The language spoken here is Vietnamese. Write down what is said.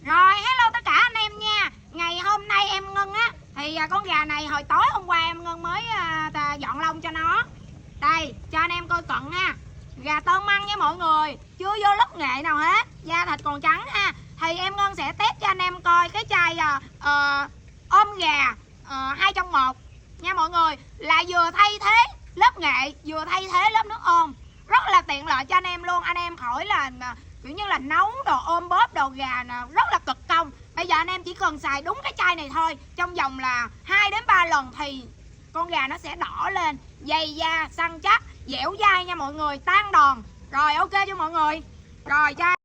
Rồi, hello tất cả anh em nha. Ngày hôm nay em Ngân á, thì con gà này hồi tối hôm qua em Ngân mới dọn lông cho nó. Đây, cho anh em coi cận ha. Gà tôm măng nha mọi người, chưa vô lớp nghệ nào hết, da thịt còn trắng ha. Thì em Ngân sẽ test cho anh em coi cái chai ôm gà 2 trong 1 nha mọi người. Là vừa thay thế lớp nghệ, vừa thay thế lớp nước ôm. Rất là tiện lợi cho anh em luôn. Anh em khỏi là kiểu như là nấu đồ ôm bóp đồ gà nè, rất là cực công. Bây giờ anh em chỉ cần xài đúng cái chai này thôi, trong vòng là 2 đến 3 lần thì con gà nó sẽ đỏ lên, dày da, săn chắc, dẻo dai nha mọi người, tan đòn. Rồi ok chưa mọi người? Rồi chai